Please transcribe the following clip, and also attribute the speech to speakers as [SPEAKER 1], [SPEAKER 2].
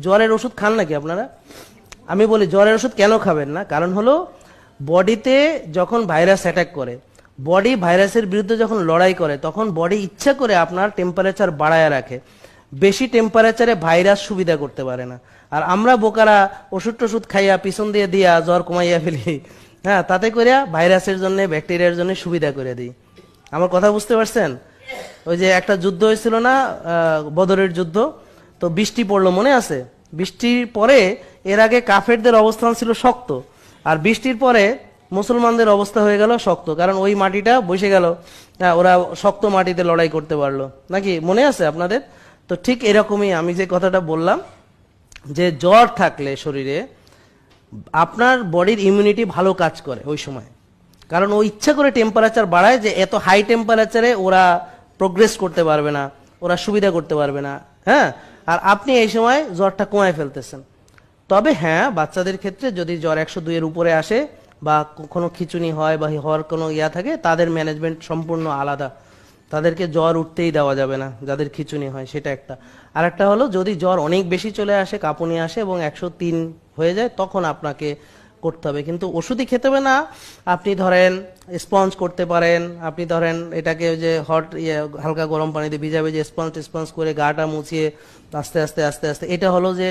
[SPEAKER 1] জ্বরের ওষুধ খান নাকি আপনারা? আমি বলি জ্বরের ওষুধ কেন খাবেন না, কারণ হলো বডিতে যখন ভাইরাস অ্যাটাক করে, বডি ভাইরাসের বিরুদ্ধে যখন লড়াই করে, তখন বডি ইচ্ছা করে আপনার টেম্পারেচার বাড়ায় রাখে। বেশি টেম্পারেচারে ভাইরাস সুবিধা করতে পারে না। আর আমরা বোকারা ওষুধ টষুধ খাইয়া পিছন দিয়ে দিয়া জ্বর কমাইয়া ফেলি, হ্যাঁ, তাতে করে ভাইরাসের জন্য ব্যাকটেরিয়ার জন্য সুবিধা করে দিই। আমার কথা বুঝতে পারছেন? ওই যে একটা যুদ্ধ হয়েছিল না, বদরের যুদ্ধ, তো বৃষ্টি পড়লো মনে আছে? বৃষ্টির পরে এর আগে কাফেরদের অবস্থান ছিল শক্ত, আর বৃষ্টির পরে মুসলমানদের অবস্থা হয়ে গেল শক্ত, কারণ ওই মাটিটা বসে গেল, হ্যাঁ, ওরা শক্ত মাটিতে লড়াই করতে পারলো। নাকি মনে আছে আপনাদের? তো ঠিক এরকমই আমি যে কথাটা বললাম, যে জ্বর থাকলে শরীরে আপনার বডির ইমিউনিটি ভালো কাজ করে ওই সময়, কারণ ও ইচ্ছা করে টেম্পারেচার বাড়ায় যে এত হাই টেম্পারেচারে ওরা প্রোগ্রেস করতে পারবে না, ওরা সুবিধা করতে পারবে না, হ্যাঁ। আর আপনি এই সময় জ্বরটা কমায় ফেলতেছেন। তবে হ্যাঁ, বাচ্চাদের ক্ষেত্রে যদি জ্বর 102 এর উপরে আসে বা কোনো খিঁচুনি হয় বা হওয়ার কোনো ইয়া থাকে, তাদের ম্যানেজমেন্ট সম্পূর্ণ আলাদা। তাদেরকে জ্বর উঠতেই দেওয়া যাবে না যাদের খিঁচুনি হয়, সেটা একটা। আর একটা হলো যদি জ্বর অনেক বেশি চলে আসে, কাঁপুনি আসে এবং 103 হয়ে যায়, তখন আপনাকে করতে হবে, কিন্তু ওষুধই খেতে হবে না। আপনি ধরেন স্পঞ্জ করতে পারেন, আপনি ধরেন এটাকে যে হট হালকা গরম পানিতে ভিজাবে, যে স্পঞ্জ করে গাটা মুছিয়ে আস্তে আস্তে আস্তে আস্তে, এটা হলো যে